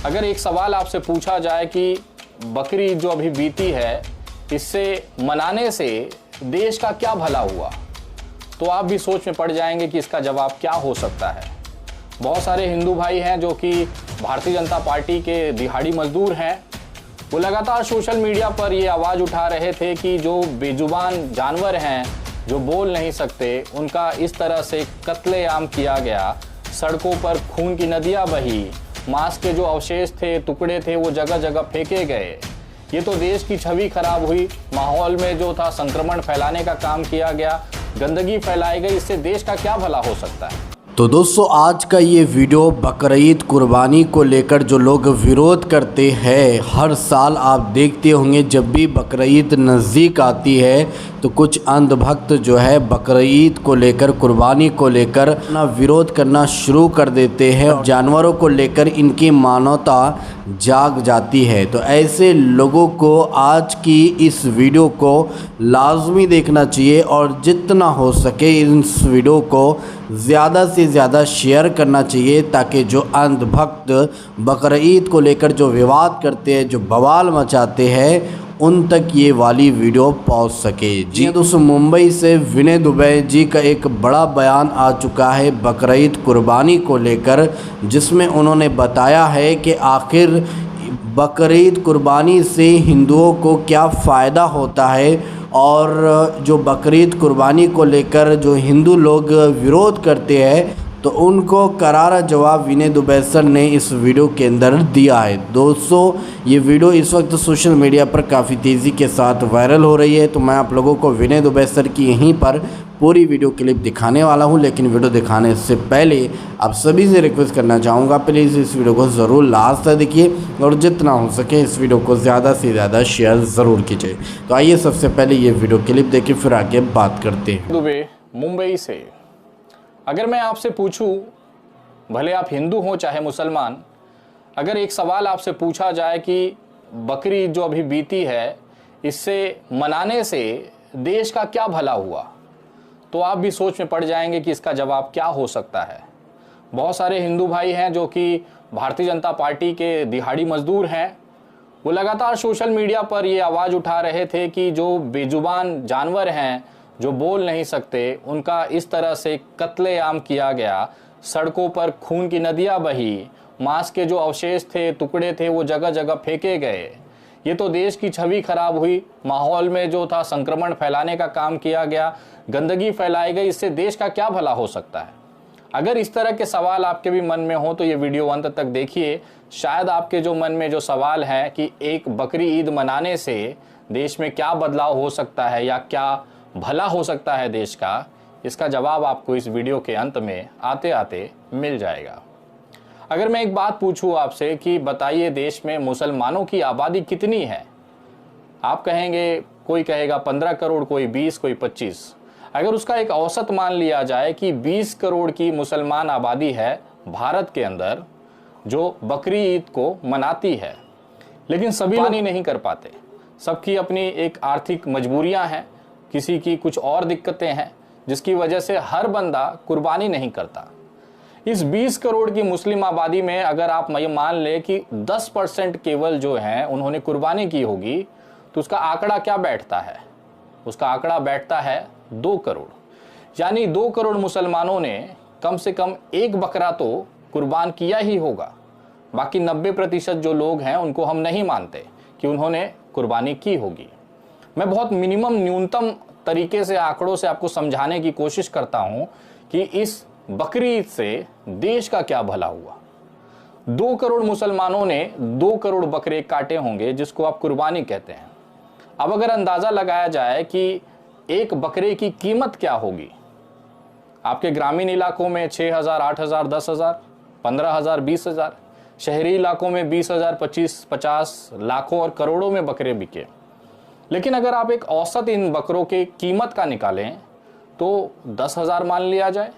अगर एक सवाल आपसे पूछा जाए कि बकरी जो अभी बीती है, इससे मनाने से देश का क्या भला हुआ, तो आप भी सोच में पड़ जाएंगे कि इसका जवाब क्या हो सकता है। बहुत सारे हिंदू भाई हैं जो कि भारतीय जनता पार्टी के दिहाड़ी मजदूर हैं। वो लगातार सोशल मीडिया पर ये आवाज़ उठा रहे थे कि जो बेजुबान जानवर हैं, जो बोल नहीं सकते, उनका इस तरह से कत्लेआम किया गया, सड़कों पर खून की नदियाँ बही, मांस के जो अवशेष थे, टुकड़े थे, वो जगह जगह फेंके गए। ये तो देश की छवि खराब हुई। माहौल में जो था संक्रमण फैलाने का काम किया गया, गंदगी फैलाई गई। इससे देश का क्या भला हो सकता है। तो दोस्तों, आज का ये वीडियो बकरीद कुर्बानी को लेकर जो लोग विरोध करते हैं, हर साल आप देखते होंगे जब भी बकरीद नज़दीक आती है तो कुछ अंधभक्त जो है बकरीद को लेकर, कुर्बानी को लेकर अपना विरोध करना शुरू कर देते हैं और जानवरों को लेकर इनकी मानवता जाग जाती है। तो ऐसे लोगों को आज की इस वीडियो को लाजमी देखना चाहिए और जितना हो सके इस वीडियो को ज़्यादा से ज़्यादा शेयर करना चाहिए, ताकि जो अंधभक्त बकरीद को लेकर जो विवाद करते हैं, जो बवाल मचाते हैं, उन तक ये वाली वीडियो पहुंच सके। जी दोस्तों, मुंबई से विनय दुबे जी का एक बड़ा बयान आ चुका है बकरीद कुर्बानी को लेकर, जिसमें उन्होंने बताया है कि आखिर बकरीद कुर्बानी से हिंदुओं को क्या फ़ायदा होता है और जो बकरीद कुर्बानी को लेकर जो हिंदू लोग विरोध करते हैं, तो उनको करारा जवाब विनय दुबे सर ने इस वीडियो के अंदर दिया है। दोस्तों, ये वीडियो इस वक्त सोशल मीडिया पर काफ़ी तेज़ी के साथ वायरल हो रही है, तो मैं आप लोगों को विनय दुबे सर की यहीं पर पूरी वीडियो क्लिप दिखाने वाला हूं। लेकिन वीडियो दिखाने से पहले आप सभी से रिक्वेस्ट करना चाहूँगा, प्लीज़ इस वीडियो को ज़रूर लास्ट तक देखिए और जितना हो सके इस वीडियो को ज़्यादा से ज़्यादा शेयर ज़रूर कीजिए। तो आइए सबसे पहले ये वीडियो क्लिप देखिए, फिर आगे बात करते हैं। दुबे मुंबई से, अगर मैं आपसे पूछूं, भले आप हिंदू हो चाहे मुसलमान, अगर एक सवाल आपसे पूछा जाए कि बकरी जो अभी बीती है, इससे मनाने से देश का क्या भला हुआ, तो आप भी सोच में पड़ जाएंगे कि इसका जवाब क्या हो सकता है। बहुत सारे हिंदू भाई हैं जो कि भारतीय जनता पार्टी के दिहाड़ी मजदूर हैं। वो लगातार सोशल मीडिया पर ये आवाज़ उठा रहे थे कि जो बेजुबान जानवर हैं, जो बोल नहीं सकते, उनका इस तरह से कत्लेआम किया गया, सड़कों पर खून की नदियाँ बही, मांस के जो अवशेष थे, टुकड़े थे, वो जगह जगह फेंके गए। ये तो देश की छवि खराब हुई। माहौल में जो था संक्रमण फैलाने का काम किया गया, गंदगी फैलाई गई। इससे देश का क्या भला हो सकता है। अगर इस तरह के सवाल आपके भी मन में हो तो ये वीडियो अंत तक देखिए। शायद आपके जो मन में जो सवाल है कि एक बकरी ईद मनाने से देश में क्या बदलाव हो सकता है या क्या भला हो सकता है देश का, इसका जवाब आपको इस वीडियो के अंत में आते आते मिल जाएगा। अगर मैं एक बात पूछूं आपसे कि बताइए देश में मुसलमानों की आबादी कितनी है, आप कहेंगे, कोई कहेगा 15 करोड़, कोई 20, कोई 25। अगर उसका एक औसत मान लिया जाए कि 20 करोड़ की मुसलमान आबादी है भारत के अंदर जो बकरी ईद को मनाती है, लेकिन सभी लोग नहीं कर पाते। सबकी अपनी एक आर्थिक मजबूरियां हैं, किसी की कुछ और दिक्कतें हैं, जिसकी वजह से हर बंदा कुर्बानी नहीं करता। इस 20 करोड़ की मुस्लिम आबादी में अगर आप ये मान ले कि 10% केवल जो हैं उन्होंने कुर्बानी की होगी, तो उसका आंकड़ा क्या बैठता है? उसका आंकड़ा बैठता है 2 करोड़। यानी 2 करोड़ मुसलमानों ने कम से कम एक बकरा तो कुर्बान किया ही होगा। बाकी 90% जो लोग हैं उनको हम नहीं मानते कि उन्होंने कुर्बानी की होगी। मैं बहुत मिनिमम, न्यूनतम तरीके से आंकड़ों से आपको समझाने की कोशिश करता हूं कि इस बकरी ईद से देश का क्या भला हुआ। 2 करोड़ मुसलमानों ने 2 करोड़ बकरे काटे होंगे, जिसको आप कुर्बानी कहते हैं। अब अगर अंदाजा लगाया जाए कि एक बकरे की कीमत क्या होगी, आपके ग्रामीण इलाकों में 6,000, 8,000, 10,000, 15,000, 20,000, शहरी इलाकों में 20,000, 25, 50, लाखों और करोड़ों में बकरे बिके। लेकिन अगर आप एक औसत इन बकरों के कीमत का निकालें तो 10,000 मान लिया जाए।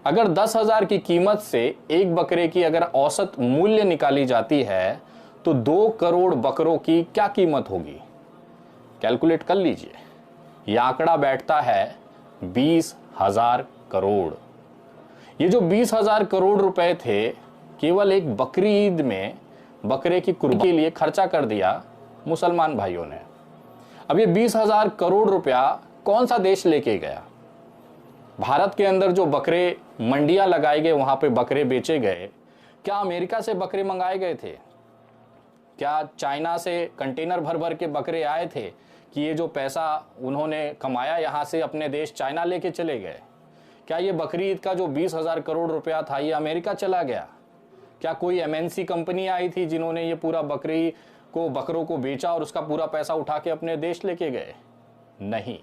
अगर 10,000 की कीमत से एक बकरे की अगर औसत मूल्य निकाली जाती है तो 2 करोड़ बकरों की क्या कीमत होगी, कैलकुलेट कर लीजिए। यह आंकड़ा बैठता है 20,000 करोड़। ये जो 20,000 करोड़ रुपए थे, केवल एक बकरी ईद में बकरे की कुर्बानी के लिए खर्चा कर दिया मुसलमान भाइयों ने। अब ये 20,000 करोड़ रुपया कौन सा देश लेके गया? भारत के अंदर जो बकरे मंडियां लगाई गई, वहां पे बकरे बेचे गए, क्या अमेरिका से बकरे मंगाए गए थे? क्या चाइना से कंटेनर भर भर के बकरे आए थे कि ये जो पैसा उन्होंने कमाया यहाँ से अपने देश चाइना लेके चले गए? क्या ये बकरी ईद का जो 20,000 करोड़ रुपया था ये अमेरिका चला गया? क्या कोई MNC कंपनी आई थी जिन्होंने ये पूरा बकरों को बेचा और उसका पूरा पैसा उठा के अपने देश लेके गए? नहीं,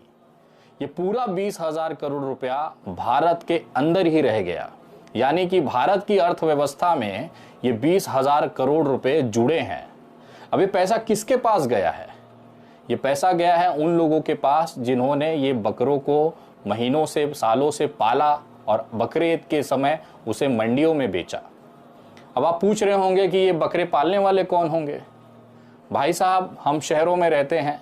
ये पूरा 20,000 करोड़ रुपया भारत के अंदर ही रह गया। यानी कि भारत की अर्थव्यवस्था में ये 20,000 करोड़ रुपए जुड़े हैं। अब ये पैसा किसके पास गया है? ये पैसा गया है उन लोगों के पास जिन्होंने ये बकरों को महीनों से सालों से पाला और बकरे ईद के समय उसे मंडियों में बेचा। अब आप पूछ रहे होंगे कि ये बकरे पालने वाले कौन होंगे? भाई साहब, हम शहरों में रहते हैं,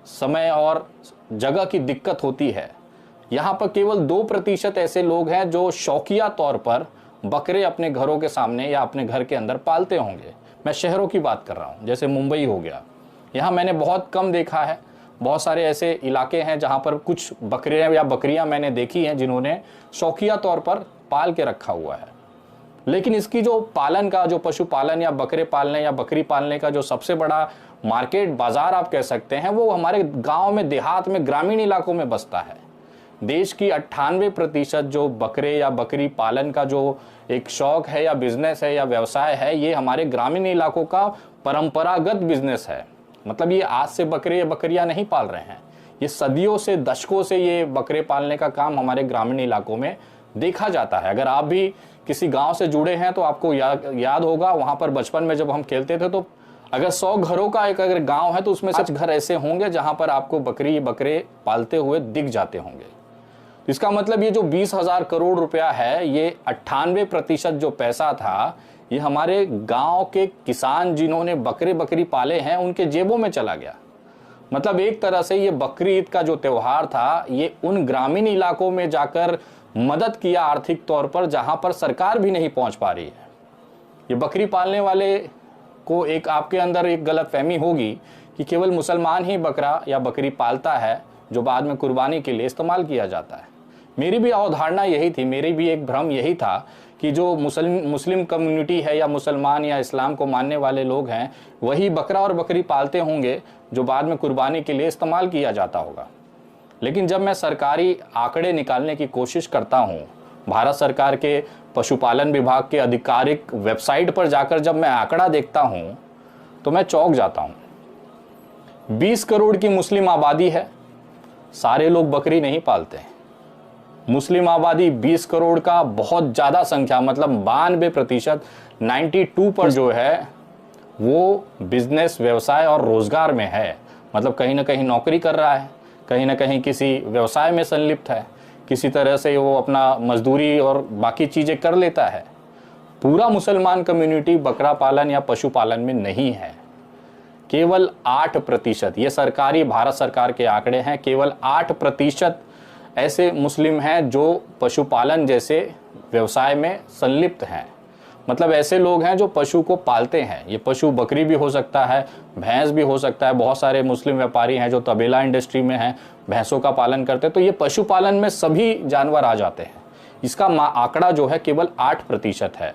समय और जगह की दिक्कत होती है। यहाँ पर केवल 2% ऐसे लोग हैं जो शौकिया तौर पर बकरे अपने घरों के सामने या अपने घर के अंदर पालते होंगे। मैं शहरों की बात कर रहा हूँ, जैसे मुंबई हो गया। यहाँ मैंने बहुत कम देखा है। बहुत सारे ऐसे इलाके हैं जहाँ पर कुछ बकरे या बकरियाँ मैंने देखी हैं जिन्होंने शौकिया तौर पर पाल के रखा हुआ है। लेकिन इसकी जो पालन का, जो पशुपालन या बकरे पालने या बकरी पालने का जो सबसे बड़ा मार्केट बाजार आप कह सकते हैं, वो हमारे गांव में, देहात में, ग्रामीण इलाकों में बसता है। देश की 98% जो बकरे या बकरी पालन का जो एक शौक है या बिजनेस है या व्यवसाय है, ये हमारे ग्रामीण इलाकों का परंपरागत बिजनेस है। मतलब ये आज से बकरे या बकरियां नहीं पाल रहे हैं, ये सदियों से, दशकों से ये बकरे पालने का काम हमारे ग्रामीण इलाकों में देखा जाता है। अगर आप भी किसी गांव से जुड़े हैं तो आपको याद होगा, वहां पर बचपन में जब हम खेलते थे तो अगर 100 घरों का एक अगर गांव है तो उसमें से घर ऐसे होंगे जहां पर आपको बकरे पालते हुए दिख जाते होंगे। इसका मतलब ये जो 20,000 करोड़ रुपया है, ये 98% जो पैसा था, ये हमारे गांव के किसान जिन्होंने बकरी पाले हैं उनके जेबों में चला गया। मतलब एक तरह से ये बकरी ईद का जो त्यौहार था, ये उन ग्रामीण इलाकों में जाकर मदद किया आर्थिक तौर पर, जहां पर सरकार भी नहीं पहुंच पा रही है। ये बकरी पालने वाले को एक आपके अंदर एक गलतफहमी होगी कि केवल मुसलमान ही बकरा या बकरी पालता है जो बाद में कुर्बानी के लिए इस्तेमाल किया जाता है। मेरी भी अवधारणा यही थी, मेरी भी एक भ्रम यही था कि जो मुस्लिम कम्युनिटी है या मुसलमान या इस्लाम को मानने वाले लोग हैं, वही बकरा और बकरी पालते होंगे जो बाद में कुर्बानी के लिए इस्तेमाल किया जाता होगा। लेकिन जब मैं सरकारी आंकड़े निकालने की कोशिश करता हूँ, भारत सरकार के पशुपालन विभाग के आधिकारिक वेबसाइट पर जाकर जब मैं आंकड़ा देखता हूँ तो मैं चौंक जाता हूँ। 20 करोड़ की मुस्लिम आबादी है, सारे लोग बकरी नहीं पालते हैं। मुस्लिम आबादी 20 करोड़ का बहुत ज़्यादा संख्या, मतलब 92%, 92% जो है वो बिजनेस, व्यवसाय और रोजगार में है। मतलब कहीं ना कहीं नौकरी कर रहा है, कहीं ना कहीं किसी व्यवसाय में संलिप्त है, किसी तरह से वो अपना मजदूरी और बाकी चीज़ें कर लेता है। पूरा मुसलमान कम्युनिटी बकरा पालन या पशुपालन में नहीं है। केवल 8%, ये सरकारी, भारत सरकार के आंकड़े हैं, केवल 8% ऐसे मुस्लिम हैं जो पशुपालन जैसे व्यवसाय में संलिप्त हैं। मतलब ऐसे लोग हैं जो पशु को पालते हैं। ये पशु बकरी भी हो सकता है, भैंस भी हो सकता है। बहुत सारे मुस्लिम व्यापारी हैं जो तबेला इंडस्ट्री में हैं, भैंसों का पालन करते हैं। तो ये पशुपालन में सभी जानवर आ जाते हैं। इसका आंकड़ा जो है केवल 8% है।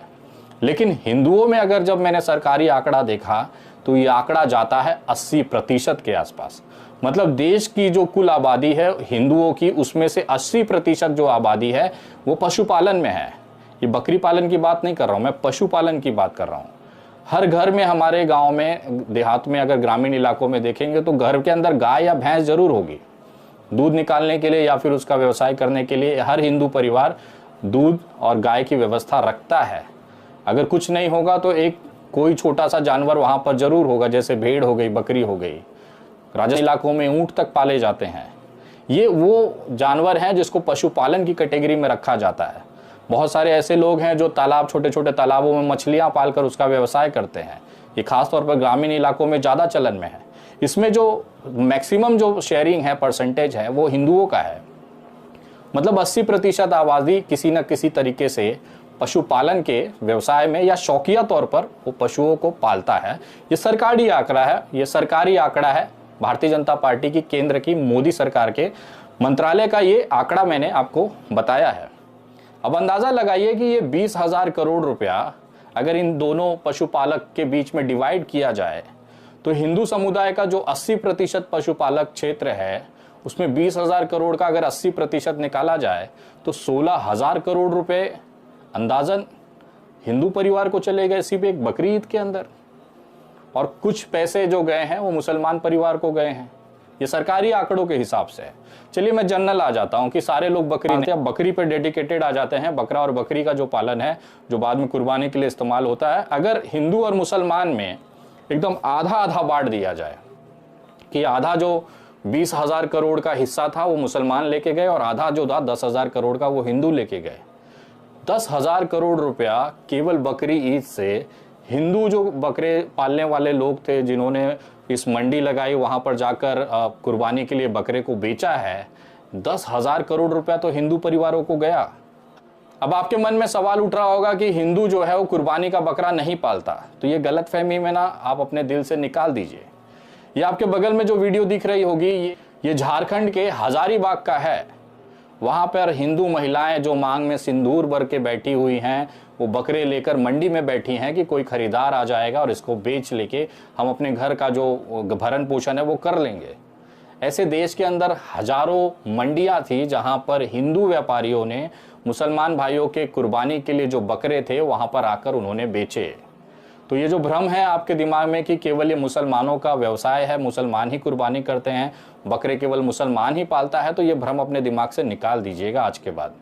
लेकिन हिंदुओं में अगर जब मैंने सरकारी आंकड़ा देखा तो ये आंकड़ा जाता है 80% के आसपास। मतलब देश की जो कुल आबादी है हिंदुओं की, उसमें से 80% जो आबादी है वो पशुपालन में है। ये बकरी पालन की बात नहीं कर रहा हूँ मैं, पशुपालन की बात कर रहा हूँ। हर घर में, हमारे गांव में, देहात में, अगर ग्रामीण इलाकों में देखेंगे तो घर के अंदर गाय या भैंस जरूर होगी। दूध निकालने के लिए या फिर उसका व्यवसाय करने के लिए हर हिंदू परिवार दूध और गाय की व्यवस्था रखता है। अगर कुछ नहीं होगा तो एक कोई छोटा सा जानवर वहाँ पर जरूर होगा, जैसे भेड़ हो गई, बकरी हो गई। राजस्थान इलाकों में ऊँट तक पाले जाते हैं। ये वो जानवर हैं जिसको पशुपालन की कैटेगरी में रखा जाता है। बहुत सारे ऐसे लोग हैं जो तालाब, छोटे छोटे तालाबों में मछलियाँ पालकर उसका व्यवसाय करते हैं। ये खासतौर पर ग्रामीण इलाकों में ज़्यादा चलन में है। इसमें जो मैक्सिमम जो शेयरिंग है, परसेंटेज है, वो हिंदुओं का है। मतलब 80% आबादी किसी न किसी तरीके से पशुपालन के व्यवसाय में या शौकिया तौर पर वो पशुओं को पालता है। ये सरकारी आंकड़ा है, ये सरकारी आंकड़ा है भारतीय जनता पार्टी की केंद्र की मोदी सरकार के मंत्रालय का ये आंकड़ा मैंने आपको बताया है। अब अंदाजा लगाइए कि ये 20,000 करोड़ रुपया अगर इन दोनों पशुपालक के बीच में डिवाइड किया जाए तो हिंदू समुदाय का जो 80% पशुपालक क्षेत्र है उसमें 20,000 करोड़ का अगर 80% निकाला जाए तो 16,000 करोड़ रुपए अंदाजन हिंदू परिवार को चले गए सिर्फ एक बकरी ईद के अंदर, और कुछ पैसे जो गए हैं वो मुसलमान परिवार को गए हैं। ये सरकारी आंकड़ों के हिसाब से है। चलिए मैं जनरल आ जाता हूं कि सारे लोग बकरी पे डेडिकेटेड आ जाते हैं। बकरा और बकरी का जो पालन है जो बाद में कुर्बानी के लिए इस्तेमाल होता है, अगर हिंदू और मुसलमान में एकदम आधा आधा बांट दिया जाए कि आधा जो 20,000 करोड़ का हिस्सा था वो मुसलमान लेके गए और आधा जो था 10,000 करोड़ का वो हिंदू लेके गए। 10,000 करोड़ रुपया केवल बकरी ईद से हिंदू जो बकरे पालने वाले लोग थे जिन्होंने इस मंडी लगाई वहां पर जाकर कुर्बानी के लिए बकरे को बेचा है, 10,000 करोड़ रुपया तो हिंदू परिवारों को गया। अब आपके मन में सवाल उठ रहा होगा कि हिंदू जो है वो कुर्बानी का बकरा नहीं पालता, तो ये गलतफहमी में ना आप अपने दिल से निकाल दीजिए। ये आपके बगल में जो वीडियो दिख रही होगी ये झारखंड के हजारीबाग का है। वहां पर हिंदू महिलाएं जो मांग में सिंदूर भर के बैठी हुई हैं, वो बकरे लेकर मंडी में बैठी हैं कि कोई खरीदार आ जाएगा और इसको बेच लेके हम अपने घर का जो भरण पोषण है वो कर लेंगे। ऐसे देश के अंदर हजारों मंडियां थी जहां पर हिंदू व्यापारियों ने मुसलमान भाइयों के कुर्बानी के लिए जो बकरे थे वहां पर आकर उन्होंने बेचे। तो ये जो भ्रम है आपके दिमाग में कि केवल ये मुसलमानों का व्यवसाय है, मुसलमान ही कुर्बानी करते हैं, बकरे केवल मुसलमान ही पालता है, तो ये भ्रम अपने दिमाग से निकाल दीजिएगा आज के बाद।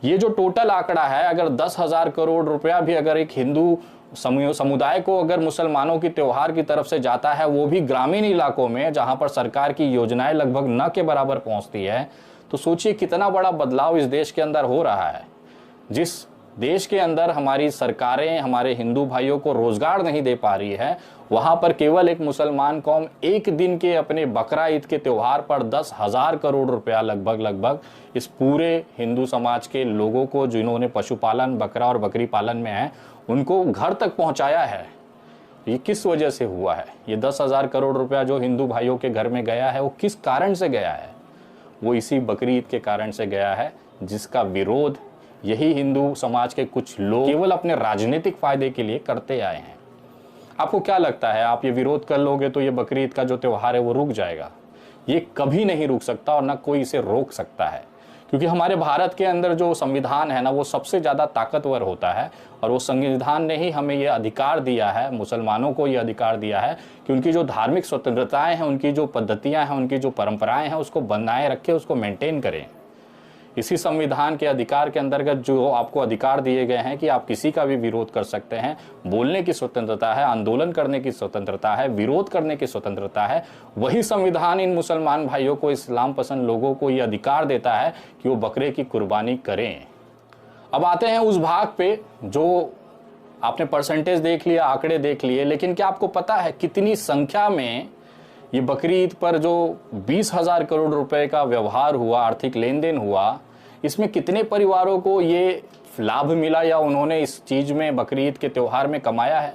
ये जो टोटल आंकड़ा है, अगर 10,000 करोड़ रुपया भी अगर एक हिंदू समुदाय को अगर मुसलमानों की त्योहार की तरफ से जाता है, वो भी ग्रामीण इलाकों में जहां पर सरकार की योजनाएं लगभग न के बराबर पहुंचती है, तो सोचिए कितना बड़ा बदलाव इस देश के अंदर हो रहा है। जिस देश के अंदर हमारी सरकारें हमारे हिंदू भाइयों को रोजगार नहीं दे पा रही है, वहां पर केवल एक मुसलमान कौम एक दिन के अपने बकरा ईद के त्योहार पर 10,000 करोड़ रुपया लगभग इस पूरे हिंदू समाज के लोगों को जिन्होंने पशुपालन बकरा और बकरी पालन में है उनको घर तक पहुंचाया है। ये किस वजह से हुआ है? ये 10,000 करोड़ रुपया जो हिंदू भाइयों के घर में गया है वो किस कारण से गया है? वो इसी बकरी ईद के कारण से गया है, जिसका विरोध यही हिंदू समाज के कुछ लोग केवल अपने राजनीतिक फायदे के लिए करते आए हैं। आपको क्या लगता है, आप ये विरोध कर लोगे तो ये बकरी ईद का जो त्योहार है वो रुक जाएगा? ये कभी नहीं रुक सकता और ना कोई इसे रोक सकता है, क्योंकि हमारे भारत के अंदर जो संविधान है ना वो सबसे ज़्यादा ताकतवर होता है, और वो संविधान ने ही हमें ये अधिकार दिया है, मुसलमानों को ये अधिकार दिया है कि उनकी जो धार्मिक स्वतंत्रताएं हैं, उनकी जो पद्धतियां हैं, उनकी जो परंपराएं हैं उसको बनाए रखें, उसको मेंटेन करें। इसी संविधान के अधिकार के अंतर्गत जो आपको अधिकार दिए गए हैं कि आप किसी का भी विरोध कर सकते हैं, बोलने की स्वतंत्रता है, आंदोलन करने की स्वतंत्रता है, विरोध करने की स्वतंत्रता है, वही संविधान इन मुसलमान भाइयों को, इस्लाम पसंद लोगों को ये अधिकार देता है कि वो बकरे की कुर्बानी करें। अब आते हैं उस भाग पे जो आपने परसेंटेज देख लिया, आंकड़े देख लिए, लेकिन क्या आपको पता है कितनी संख्या में ये बकरी ईद पर जो 20,000 करोड़ रुपए का व्यवहार हुआ, आर्थिक लेन देन हुआ, इसमें कितने परिवारों को ये लाभ मिला या उन्होंने इस चीज में बकरी ईद के त्योहार में कमाया है?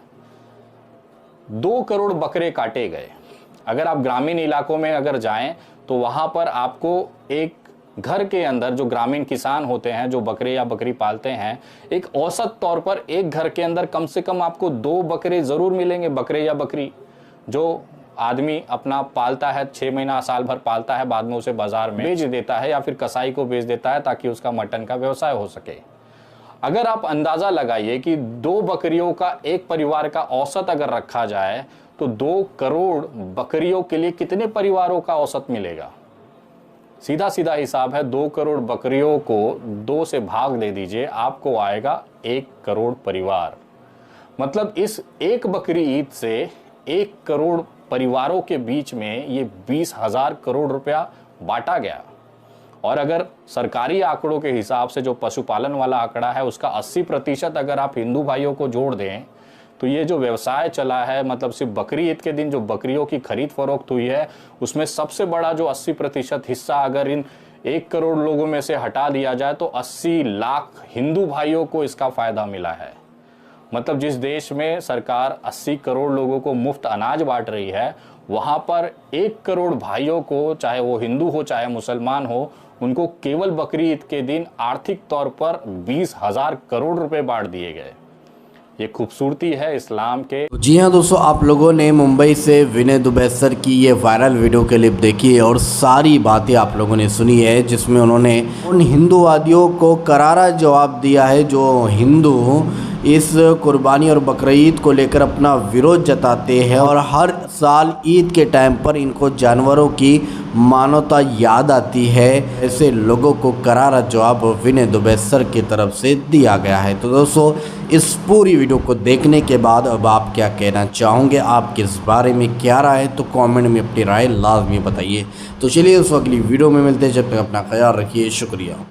2 करोड़ बकरे काटे गए। अगर आप ग्रामीण इलाकों में अगर जाएं तो वहां पर आपको एक घर के अंदर जो ग्रामीण किसान होते हैं जो बकरे या बकरी पालते हैं, एक औसत तौर पर एक घर के अंदर कम से कम आपको 2 बकरे जरूर मिलेंगे, बकरे या बकरी, जो आदमी अपना पालता है, 6 महीना साल भर पालता है, बाद में उसे बाजार में बेच देता है या फिर कसाई को बेच देता है ताकि उसका मटन का व्यवसाय हो सके। अगर आप अंदाजा लगाइए कि 2 बकरियों का एक परिवार का औसत अगर रखा जाए तो 2 करोड़ बकरियों के लिए कितने परिवारों का औसत मिलेगा? सीधा सीधा हिसाब है, 2 करोड़ बकरियों को 2 से भाग दे दीजिए, आपको आएगा 1 करोड़ परिवार। मतलब इस एक बकरी ईद से 1 करोड़ परिवारों के बीच में ये 20,000 करोड़ रुपया बांटा गया। और अगर सरकारी आंकड़ों के हिसाब से जो पशुपालन वाला आंकड़ा है उसका 80% अगर आप हिंदू भाइयों को जोड़ दें तो ये जो व्यवसाय चला है, मतलब सिर्फ बकरी ईद के दिन जो बकरियों की खरीद फरोख्त हुई है उसमें सबसे बड़ा जो 80% हिस्सा अगर इन 1 करोड़ लोगों में से हटा दिया जाए तो 80 लाख हिंदू भाइयों को इसका फ़ायदा मिला है। मतलब जिस देश में सरकार 80 करोड़ लोगों को मुफ्त अनाज बांट रही है, वहाँ पर 1 करोड़ भाइयों को, चाहे वो हिंदू हो चाहे मुसलमान हो, उनको केवल बकरी ईद के दिन आर्थिक तौर पर 20,000 करोड़ रुपए बांट दिए गए। ये खूबसूरती है इस्लाम के। जी हाँ दोस्तों, आप लोगों ने मुंबई से विनय दुबे सर की ये वायरल वीडियो क्लिप देखी है और सारी बातें आप लोगों ने सुनी है, जिसमें उन्होंने उन हिंदूवादियों को करारा जवाब दिया है जो हिंदू इस कुर्बानी और बकरीद को लेकर अपना विरोध जताते हैं और हर साल ईद के टाइम पर इनको जानवरों की मानवता याद आती है। ऐसे लोगों को करारा जवाब विनय दुबे सर की तरफ से दिया गया है। तो दोस्तों, इस पूरी वीडियो को देखने के बाद अब आप क्या कहना चाहोगे, आपके इस बारे में क्या राय है, तो कमेंट में अपनी राय लाजमी बताइए। तो चलिए उस अगली वीडियो में मिलते हैं, जब तक अपना ख्याल रखिए। शुक्रिया।